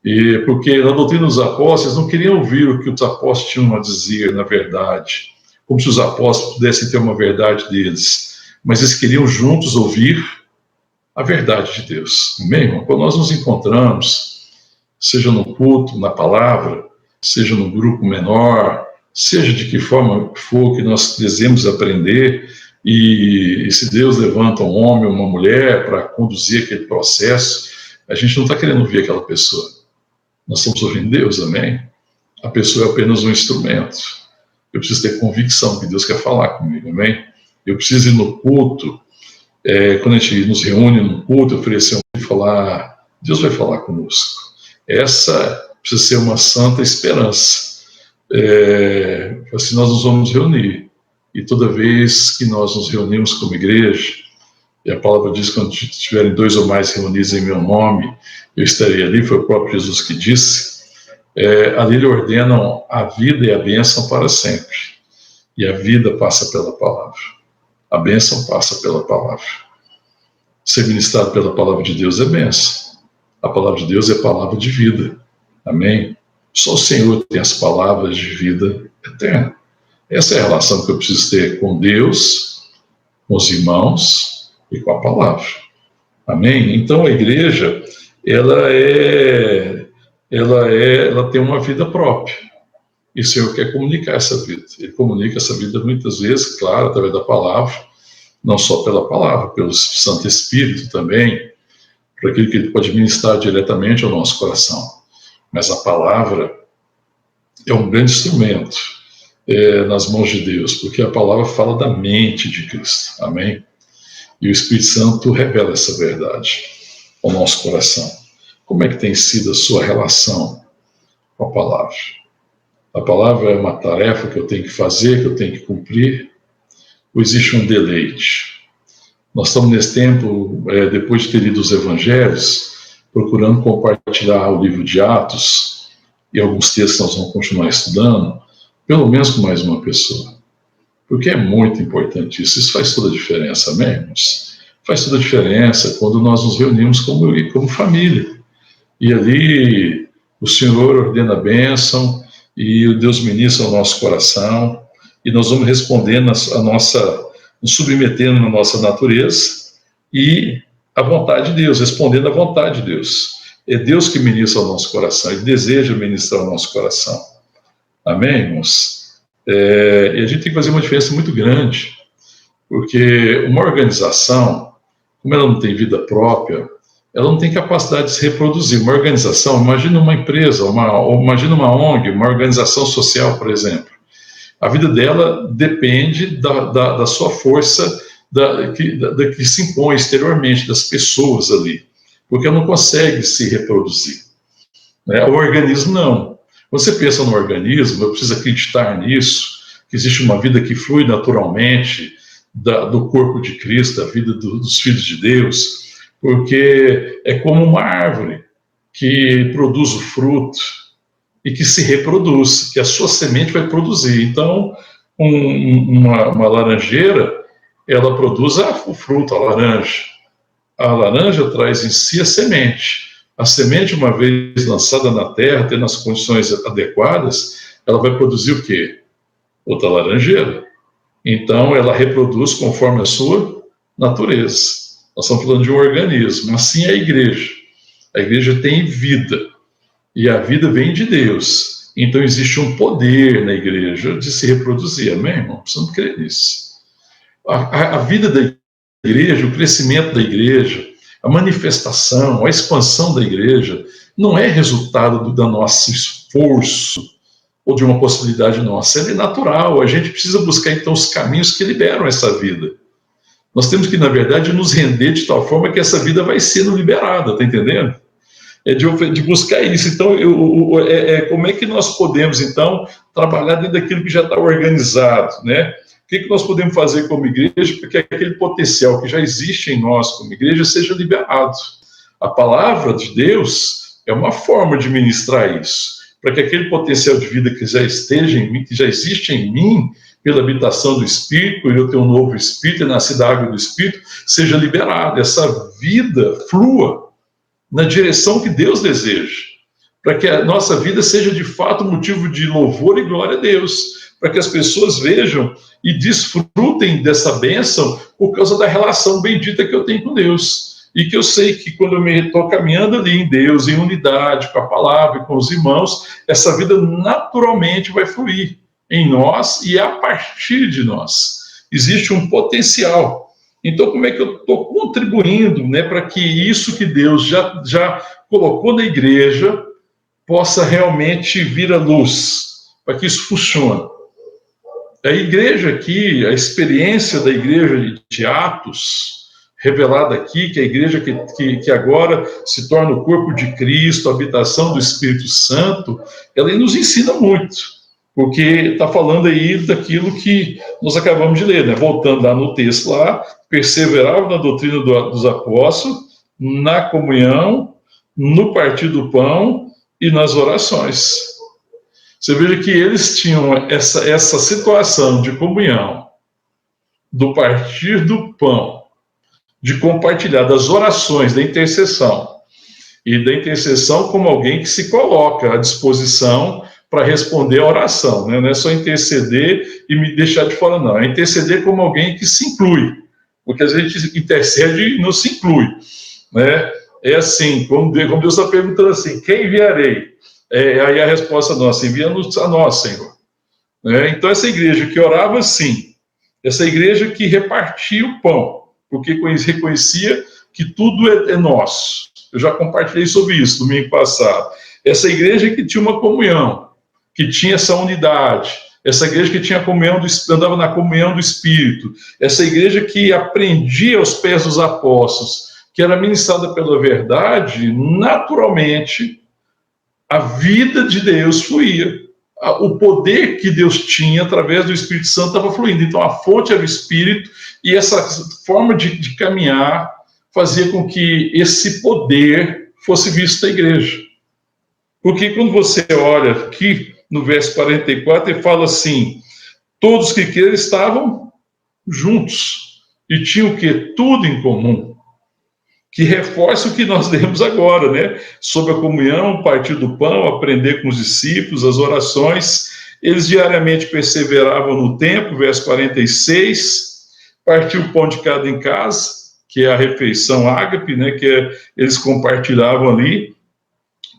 E porque na doutrina dos apóstolos não queriam ouvir o que os apóstolos tinham a dizer, na verdade, como se os apóstolos pudessem ter uma verdade deles, mas eles queriam juntos ouvir a verdade de Deus. Amém, irmão? Quando nós nos encontramos, seja no culto, na palavra, seja num grupo menor, seja de que forma for que nós desejamos aprender, E se Deus levanta um homem ou uma mulher para conduzir aquele processo, a gente não está querendo ouvir aquela pessoa. Nós estamos ouvindo Deus, amém? A pessoa é apenas um instrumento. Eu preciso ter convicção que Deus quer falar comigo, amém? Eu preciso ir no culto. Quando a gente nos reúne no culto, oferecer e falar, Deus vai falar conosco. Essa precisa ser uma santa esperança. Assim nós nos vamos reunir. E toda vez que nós nos reunimos como igreja, e a palavra diz que quando estiverem 2 ou mais reunidos em meu nome, eu estarei ali, foi o próprio Jesus que disse, ali ele ordena a vida e a bênção para sempre. E a vida passa pela palavra. A bênção passa pela palavra. Ser ministrado pela palavra de Deus é bênção. A palavra de Deus é palavra de vida. Amém? Só o Senhor tem as palavras de vida eterna. Essa é a relação que eu preciso ter com Deus, com os irmãos e com a palavra. Amém? Então a igreja, ela tem uma vida própria. E o Senhor quer comunicar essa vida. Ele comunica essa vida muitas vezes, claro, através da palavra, não só pela palavra, pelo Santo Espírito também, por aquilo que ele pode ministrar diretamente ao nosso coração. Mas a palavra é um grande instrumento nas mãos de Deus, porque a palavra fala da mente de Cristo. Amém? E o Espírito Santo revela essa verdade ao nosso coração. Como é que tem sido a sua relação com a palavra? A palavra é uma tarefa que eu tenho que fazer, que eu tenho que cumprir, ou existe um deleite? Nós estamos nesse tempo, depois de ter lido os evangelhos, procurando compartilhar o livro de Atos, e alguns textos nós vamos continuar estudando, pelo menos com mais uma pessoa. Porque é muito importante isso. Isso faz toda a diferença, amém, irmãos? Faz toda a diferença quando nós nos reunimos como família. E ali o Senhor ordena a bênção e o Deus ministra ao nosso coração e nós vamos respondendo nos submetendo na nossa natureza e a vontade de Deus, respondendo à vontade de Deus. É Deus que ministra ao nosso coração, Ele deseja ministrar ao nosso coração. Amém, irmãos? E a gente tem que fazer uma diferença muito grande, porque uma organização, como ela não tem vida própria, ela não tem capacidade de se reproduzir. Uma organização, imagina uma empresa, imagina uma ONG, uma organização social, por exemplo. A vida dela depende da sua força, da que se impõe exteriormente, das pessoas ali, porque ela não consegue se reproduzir. O organismo não. Você pensa no organismo, eu preciso acreditar nisso, que existe uma vida que flui naturalmente do corpo de Cristo, da vida dos filhos de Deus, porque é como uma árvore que produz o fruto e que se reproduz, que a sua semente vai produzir. Então, uma laranjeira, ela produz o fruto, a laranja. A laranja traz em si a semente. A semente, uma vez lançada na terra, tendo as condições adequadas, ela vai produzir o quê? Outra laranjeira. Então, ela reproduz conforme a sua natureza. Nós estamos falando de um organismo. Assim é a igreja. A igreja tem vida. E a vida vem de Deus. Então, existe um poder na igreja de se reproduzir. Amém, irmão? Precisamos crer nisso. A vida da igreja, o crescimento da igreja, a manifestação, a expansão da igreja, não é resultado do nosso esforço ou de uma possibilidade nossa. Ela é natural. A gente precisa buscar, então, os caminhos que liberam essa vida. Nós temos que, na verdade, nos render de tal forma que essa vida vai sendo liberada, está entendendo? De buscar isso. Então, como é que nós podemos, então, trabalhar dentro daquilo que já está organizado, né? O que nós podemos fazer como igreja para que aquele potencial que já existe em nós como igreja seja liberado? A palavra de Deus é uma forma de ministrar isso, para que aquele potencial de vida que já esteja em mim, que já existe em mim, pela habitação do Espírito, e eu tenho um novo Espírito, é nascido da água do Espírito, seja liberado, essa vida flua na direção que Deus deseja, para que a nossa vida seja de fato motivo de louvor e glória a Deus, para que as pessoas vejam e desfrutem dessa bênção por causa da relação bendita que eu tenho com Deus. E que eu sei que quando eu estou caminhando ali em Deus, em unidade, com a palavra e com os irmãos, essa vida naturalmente vai fluir em nós e a partir de nós. existe um potencial. Então, como é que eu estou contribuindo, né, para que isso que Deus já colocou na igreja possa realmente vir à luz, para que isso funcione? A igreja aqui, a experiência da igreja de Atos, revelada aqui, que a igreja que agora se torna o corpo de Cristo, a habitação do Espírito Santo, ela nos ensina muito, porque está falando aí daquilo que nós acabamos de ler, né? Voltando lá no texto lá, perseveravam na doutrina dos apóstolos, na comunhão, no partir do pão e nas orações. Você veja que eles tinham essa situação de comunhão, do partir do pão, de compartilhar das orações, da intercessão, e da intercessão como alguém que se coloca à disposição para responder a oração, né? Não é só interceder e me deixar de fora, não. É interceder como alguém que se inclui, porque às vezes a gente intercede e não se inclui, né? É assim, como Deus está perguntando assim, quem enviarei? Aí a resposta nossa, envia-nos a nós, Senhor. Né? Então essa igreja que orava assim, essa igreja que repartia o pão, porque reconhecia que tudo é nosso. Eu já compartilhei sobre isso domingo passado. Essa igreja que tinha uma comunhão, que tinha essa unidade, essa igreja que tinha comunhão andava na comunhão do Espírito, essa igreja que aprendia aos pés dos apóstolos, que era ministrada pela verdade, naturalmente a vida de Deus fluía. O poder que Deus tinha através do Espírito Santo estava fluindo. Então a fonte era o Espírito, e essa forma de caminhar fazia com que esse poder fosse visto na igreja. Porque quando você olha aqui no verso 44, ele fala assim, todos que creram estavam juntos e tinham o quê? Tudo em comum. Que reforça o que nós lemos agora, né? Sobre a comunhão, partir do pão, aprender com os discípulos, as orações. Eles diariamente perseveravam no templo, verso 46, partir o pão de cada em casa, que é a refeição ágape, né? Eles compartilhavam ali,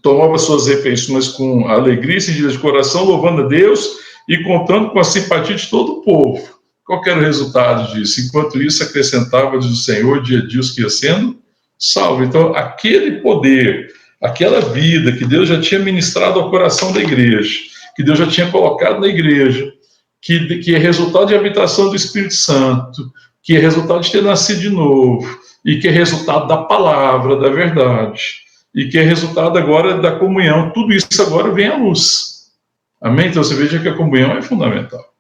tomavam suas refeições com alegria e sentido de coração, louvando a Deus e contando com a simpatia de todo o povo. Qual que era o resultado disso? Enquanto isso, acrescentava, diz o Senhor, dia a dia os que ia sendo salvo. Então, aquele poder, aquela vida que Deus já tinha ministrado ao coração da igreja, que Deus já tinha colocado na igreja, que é resultado de habitação do Espírito Santo, que é resultado de ter nascido de novo, e que é resultado da palavra, da verdade, e que é resultado agora da comunhão, tudo isso agora vem à luz. Amém? Então, você veja que a comunhão é fundamental,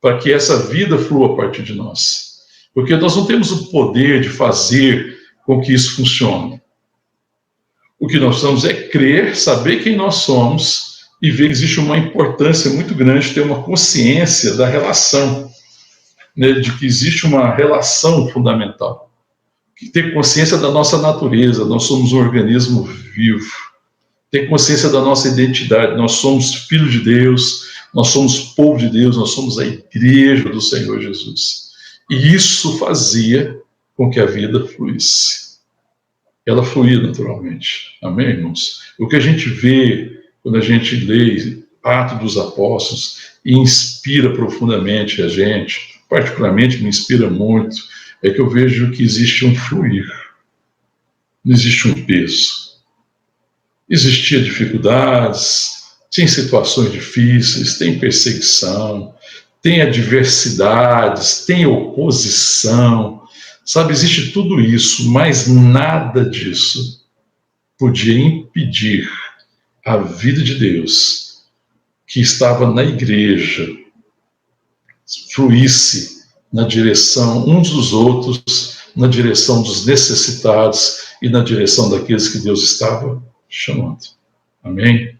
para que essa vida flua a partir de nós. Porque nós não temos o poder de fazer com que isso funcione. O que nós precisamos é crer, saber quem nós somos e ver que existe uma importância muito grande de ter uma consciência da relação, né, de que existe uma relação fundamental. Ter consciência da nossa natureza, nós somos um organismo vivo. Ter consciência da nossa identidade, nós somos filhos de Deus, nós somos povo de Deus, nós somos a igreja do Senhor Jesus. E isso fazia com que a vida fluísse. Ela fluía naturalmente. Amém, irmãos? O que a gente vê quando a gente lê Atos dos Apóstolos e inspira profundamente a gente, particularmente me inspira muito, é que eu vejo que existe um fluir, não existe um peso. Existiam dificuldades, tem situações difíceis, tem perseguição, tem adversidades, tem oposição, sabe, existe tudo isso, mas nada disso podia impedir a vida de Deus, que estava na igreja, fluísse na direção uns dos outros, na direção dos necessitados e na direção daqueles que Deus estava chamando. Amém?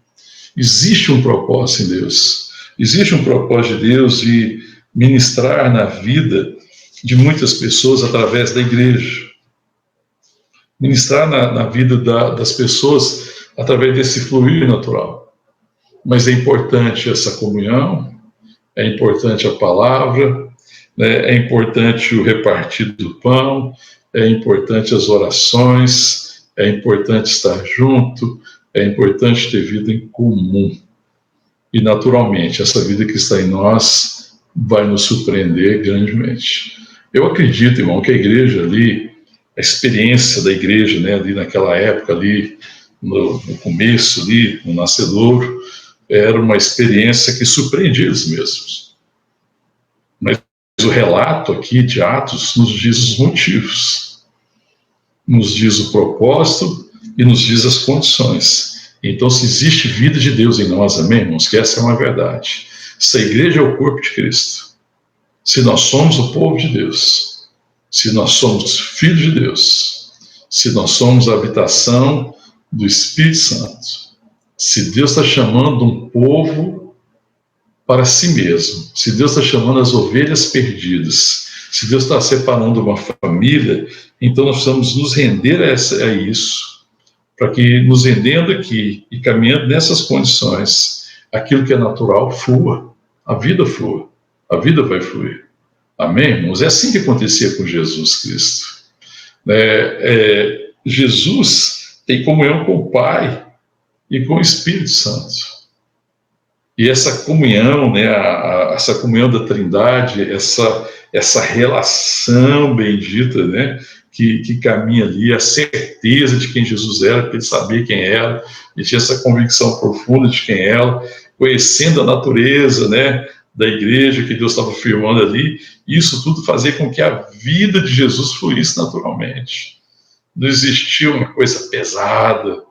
Existe um propósito em Deus. Existe um propósito de Deus de ministrar na vida de muitas pessoas através da igreja. Ministrar na vida das pessoas através desse fluir natural. Mas é importante essa comunhão, é importante a palavra, né? É importante o repartir do pão, é importante as orações, é importante estar junto, é importante ter vida em comum. E, naturalmente, essa vida que está em nós vai nos surpreender grandemente. Eu acredito, irmão, que a igreja ali, a experiência da igreja, né, ali naquela época, ali no começo, ali, no nascedouro, era uma experiência que surpreendia eles mesmos. Mas o relato aqui de Atos nos diz os motivos, nos diz o propósito e nos diz as condições. Então, se existe vida de Deus em nós, amém, irmãos? Que essa é uma verdade. Se a igreja é o corpo de Cristo, se nós somos o povo de Deus, se nós somos filhos de Deus, se nós somos a habitação do Espírito Santo, se Deus está chamando um povo para si mesmo, se Deus está chamando as ovelhas perdidas, se Deus está separando uma família, então nós precisamos nos render a isso, para que nos rendendo aqui e caminhando nessas condições, aquilo que é natural flua, a vida flua, a vida vai fluir. Amém, irmãos? É assim que acontecia com Jesus Cristo. Jesus tem comunhão com o Pai e com o Espírito Santo. E essa comunhão, né, essa comunhão da Trindade, essa relação bendita, né, que caminha ali, a certeza de quem Jesus era, porque ele sabia quem era, ele tinha essa convicção profunda de quem era, conhecendo a natureza, né, da igreja que Deus estava firmando ali, isso tudo fazia com que a vida de Jesus fluísse naturalmente. Não existia uma coisa pesada,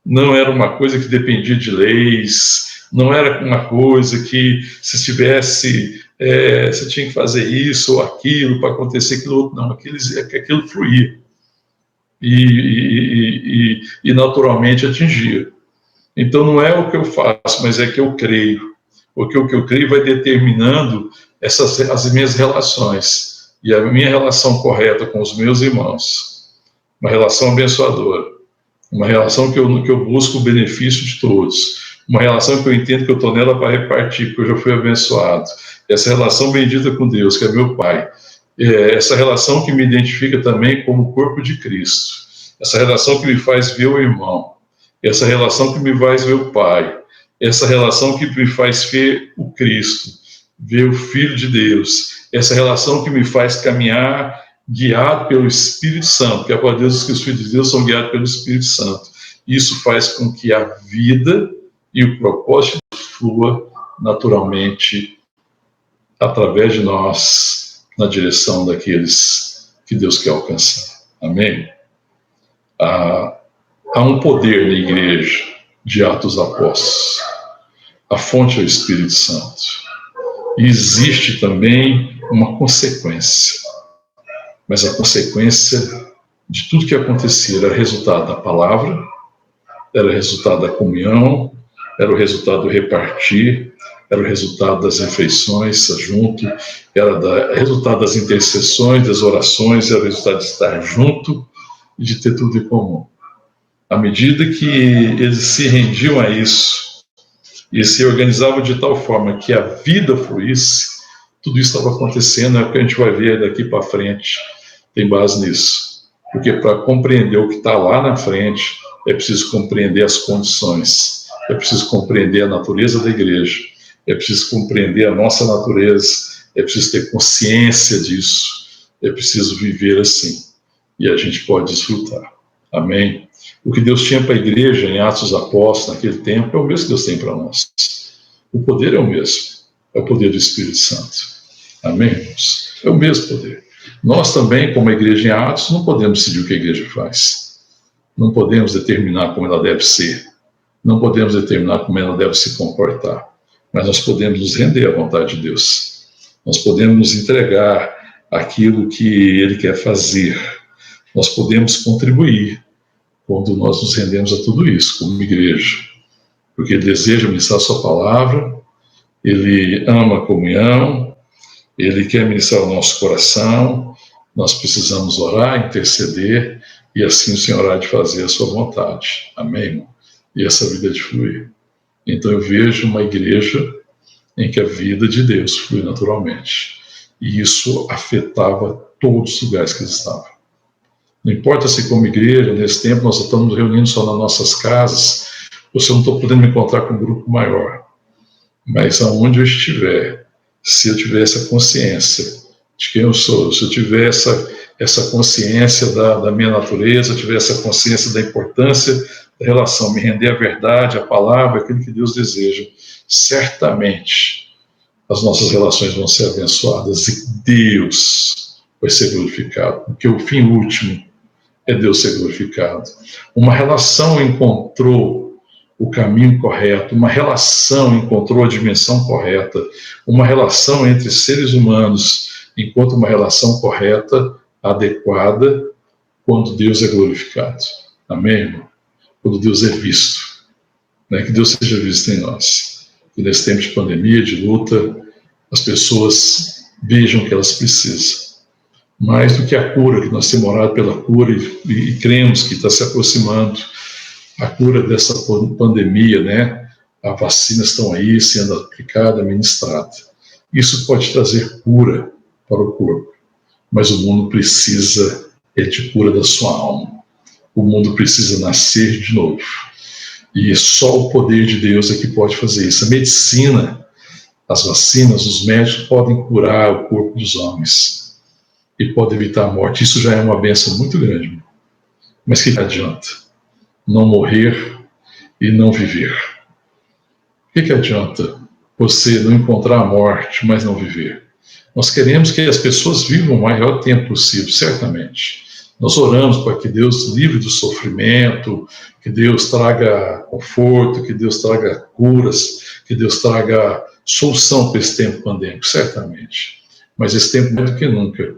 não era uma coisa que dependia de leis, não era uma coisa que se tivesse, você tinha que fazer isso ou aquilo para acontecer aquilo outro, não, aquilo fluía e naturalmente atingia. Então não é o que eu faço, mas é que eu creio, porque o que eu creio vai determinando as minhas relações, e a minha relação correta com os meus irmãos, uma relação abençoadora, uma relação que eu busco o benefício de todos, uma relação que eu entendo que eu estou nela para repartir, porque eu já fui abençoado. Essa relação bendita com Deus, que é meu Pai. Essa relação que me identifica também como corpo de Cristo. Essa relação que me faz ver o irmão. Essa relação que me faz ver o Pai. Essa relação que me faz ver o Cristo, ver o Filho de Deus. Essa relação que me faz caminhar guiado pelo Espírito Santo, que a palavra de Deus diz que os filhos de Deus são guiados pelo Espírito Santo. Isso faz com que a vida e o propósito flua naturalmente através de nós, na direção daqueles que Deus quer alcançar. Amém? Há um poder na igreja de Atos Apóstolos. A fonte é o Espírito Santo. E existe também uma consequência. Mas a consequência de tudo que acontecia era resultado da palavra, era resultado da comunhão, era o resultado do repartir, era o resultado das refeições junto, era resultado das intercessões, das orações, era o resultado de estar junto e de ter tudo em comum. À medida que eles se rendiam a isso e se organizavam de tal forma que a vida fluísse, tudo isso estava acontecendo, é o que a gente vai ver daqui para frente, tem base nisso. Porque para compreender o que está lá na frente, é preciso compreender as condições, é preciso compreender a natureza da igreja, é preciso compreender a nossa natureza, é preciso ter consciência disso, é preciso viver assim, e a gente pode desfrutar. Amém? O que Deus tinha para a igreja em Atos dos Apóstolos naquele tempo é o mesmo que Deus tem para nós. O poder é o mesmo, é o poder do Espírito Santo. Amém, irmãos? É o mesmo poder. Nós também, como a igreja em Atos, não podemos decidir o que a igreja faz. Não podemos determinar como ela deve ser. Não podemos determinar como ela deve se comportar. Mas nós podemos nos render à vontade de Deus. Nós podemos nos entregar àquilo que Ele quer fazer. Nós podemos contribuir quando nós nos rendemos a tudo isso, como igreja. Porque Ele deseja ministrar a sua palavra, Ele ama a comunhão, Ele quer ministrar o nosso coração, nós precisamos orar, interceder, e assim o Senhor há de fazer a sua vontade. Amém, irmão? E essa vida é de fluir. Então eu vejo uma igreja em que a vida de Deus flui naturalmente. E isso afetava todos os lugares que eles estavam. Não importa se como igreja, nesse tempo, nós estamos reunindo só nas nossas casas, ou se eu não estou podendo me encontrar com um grupo maior. Mas aonde eu estiver, se eu tiver essa consciência de quem eu sou, se eu tiver essa consciência da minha natureza, tiver essa consciência da importância da relação, me render à verdade, à palavra, aquilo que Deus deseja, certamente as nossas relações vão ser abençoadas e Deus vai ser glorificado, porque o fim último é Deus ser glorificado. Uma relação encontrou o caminho correto, uma relação encontrou a dimensão correta, uma relação entre seres humanos encontra uma relação correta, adequada, quando Deus é glorificado. Amém, irmão? Quando Deus é visto. Né? Que Deus seja visto em nós. Que nesse tempo de pandemia, de luta, as pessoas vejam o que elas precisam. Mais do que a cura, que nós temos orado pela cura e cremos que está se aproximando a cura dessa pandemia, né? As vacinas estão aí sendo aplicadas, ministradas. Isso pode trazer cura para o corpo, mas o mundo precisa de cura da sua alma. O mundo precisa nascer de novo. E só o poder de Deus é que pode fazer isso. A medicina, as vacinas, os médicos podem curar o corpo dos homens e podem evitar a morte. Isso já é uma bênção muito grande. Mas que adianta? Não morrer e não viver. O que adianta você não encontrar a morte, mas não viver? Nós queremos que as pessoas vivam o maior tempo possível, certamente. Nós oramos para que Deus livre do sofrimento, que Deus traga conforto, que Deus traga curas, que Deus traga solução para esse tempo pandêmico, certamente. Mas esse tempo, mais do que nunca,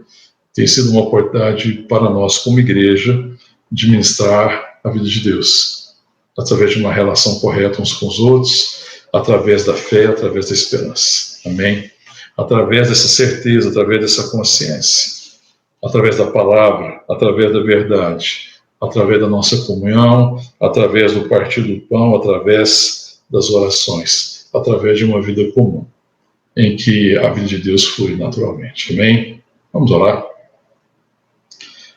tem sido uma oportunidade para nós, como igreja, de ministrar a vida de Deus, através de uma relação correta uns com os outros, através da fé, através da esperança. Amém? Através dessa certeza, através dessa consciência, através da palavra, através da verdade, através da nossa comunhão, através do partir do pão, através das orações, através de uma vida comum, em que a vida de Deus flui naturalmente. Amém? Vamos orar?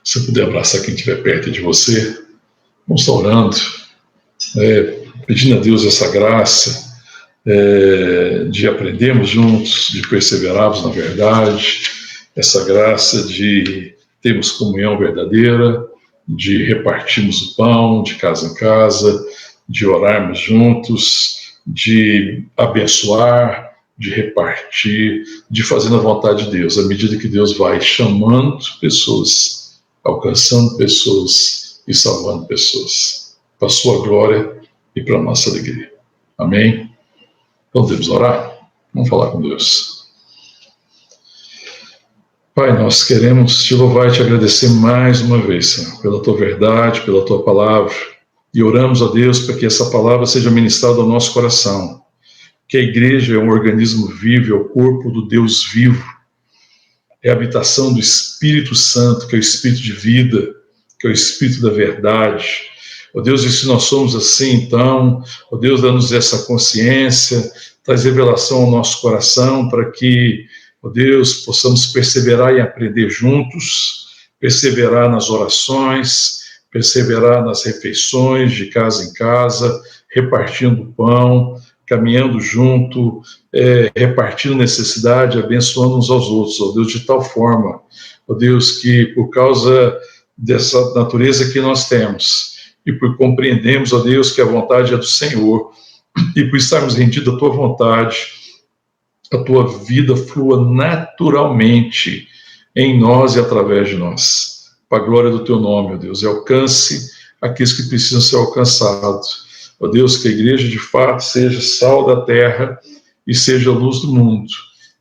Se puder abraçar quem estiver perto de você, vamos estar orando, pedindo a Deus essa graça, de aprendermos juntos, de perseverarmos na verdade, essa graça de termos comunhão verdadeira, de repartirmos o pão de casa em casa, de orarmos juntos, de abençoar, de repartir, de fazer a vontade de Deus, à medida que Deus vai chamando pessoas, alcançando pessoas e salvando pessoas, para a sua glória e para a nossa alegria. Amém? Podemos orar? Vamos falar com Deus. Pai, nós queremos te louvar e te agradecer mais uma vez, Senhor, pela tua verdade, pela tua palavra. E oramos a Deus para que essa palavra seja ministrada ao nosso coração. Que a igreja é um organismo vivo, é o corpo do Deus vivo. É a habitação do Espírito Santo, que é o Espírito de vida, que é o Espírito da verdade. Ó Deus, e se nós somos assim, então, ó Deus, dá-nos essa consciência, traz revelação ao nosso coração para que, ó Deus, possamos perseverar e aprender juntos, perseverar nas orações, perseverar nas refeições de casa em casa, repartindo o pão, caminhando junto, repartindo necessidade, abençoando uns aos outros, ó Deus, de tal forma, ó Deus, que por causa dessa natureza que nós temos, e por compreendermos, ó Deus, que a vontade é do Senhor, e por estarmos rendidos à tua vontade, a tua vida flua naturalmente em nós e através de nós, para a glória do teu nome, ó Deus, e alcance aqueles que precisam ser alcançados. Ó Deus, que a igreja de fato seja sal da terra e seja luz do mundo,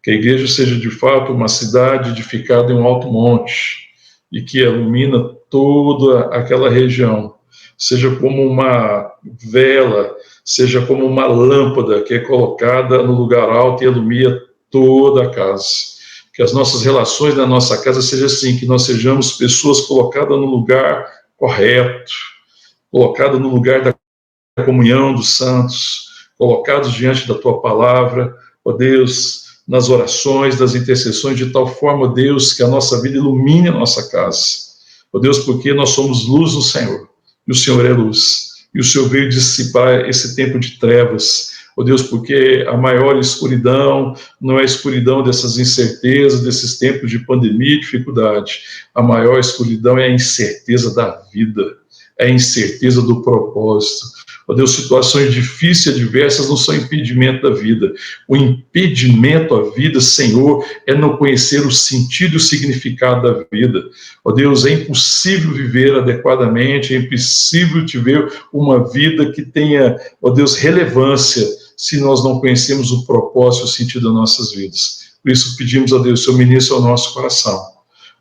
que a igreja seja de fato uma cidade edificada em um alto monte e que ilumina toda aquela região, seja como uma vela, seja como uma lâmpada que é colocada no lugar alto e ilumina toda a casa. Que as nossas relações na nossa casa sejam assim, que nós sejamos pessoas colocadas no lugar correto, colocadas no lugar da comunhão dos santos, colocados diante da tua palavra, ó Deus, nas orações, das intercessões, de tal forma, ó Deus, que a nossa vida ilumine a nossa casa. Ó Deus, porque nós somos luz no Senhor, e o Senhor é luz, e o Senhor veio dissipar esse tempo de trevas, ó Deus, porque a maior escuridão não é a escuridão dessas incertezas, desses tempos de pandemia e dificuldade. A maior escuridão é a incerteza da vida, é a incerteza do propósito. Ó Deus, situações difíceis e adversas não são impedimento da vida. O impedimento à vida, Senhor, é não conhecer o sentido e o significado da vida. Ó Deus, é impossível viver adequadamente, é impossível viver uma vida que tenha, ó Deus, relevância, se nós não conhecemos o propósito e o sentido das nossas vidas. Por isso pedimos a Deus, Senhor, ministre ao nosso coração,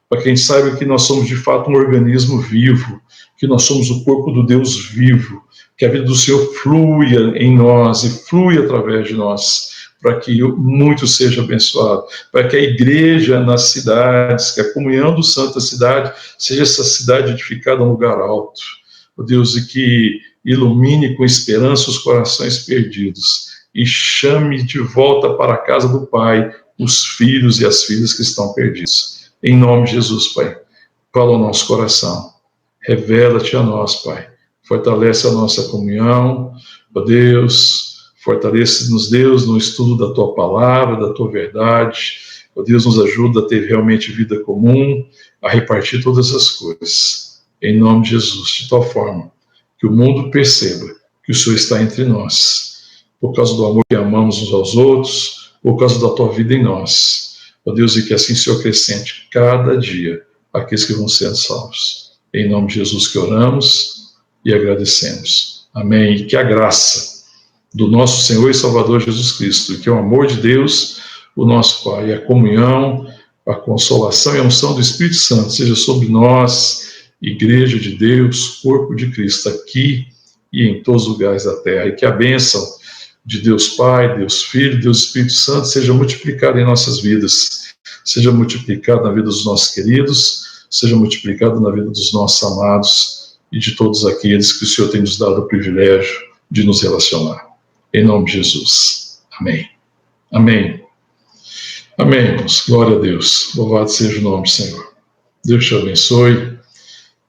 para que a gente saiba que nós somos de fato um organismo vivo, que nós somos o corpo do Deus vivo, que a vida do Senhor flua em nós e flui através de nós, para que muito seja abençoado, para que a igreja nas cidades, que a comunhão do santo da cidade, seja essa cidade edificada em lugar alto, ó Deus, e que ilumine com esperança os corações perdidos e chame de volta para a casa do Pai os filhos e as filhas que estão perdidos. Em nome de Jesus, Pai, fala ao nosso coração, revela-te a nós, Pai, fortalece a nossa comunhão, ó Deus, fortalece-nos, Deus, no estudo da Tua palavra, da Tua verdade, ó Deus, nos ajuda a ter realmente vida comum, a repartir todas as coisas, em nome de Jesus, de tal forma que o mundo perceba que o Senhor está entre nós, por causa do amor que amamos uns aos outros, por causa da Tua vida em nós, ó Deus, e que assim se acrescente cada dia aqueles que vão sendo salvos. Em nome de Jesus que oramos e agradecemos. Amém. E que a graça do nosso Senhor e Salvador Jesus Cristo, e que o amor de Deus, o nosso Pai, a comunhão, a consolação e a unção do Espírito Santo seja sobre nós, Igreja de Deus, corpo de Cristo, aqui e em todos os lugares da terra. E que a bênção de Deus Pai, Deus Filho, Deus Espírito Santo seja multiplicada em nossas vidas, seja multiplicada na vida dos nossos queridos, seja multiplicada na vida dos nossos amados e de todos aqueles que o Senhor tem nos dado o privilégio de nos relacionar. Em nome de Jesus. Amém. Amém. Amém, irmãos. Glória a Deus. Louvado seja o nome do Senhor. Deus te abençoe.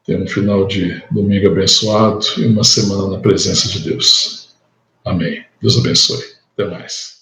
Tenha um final de domingo abençoado e uma semana na presença de Deus. Amém. Deus abençoe. Até mais.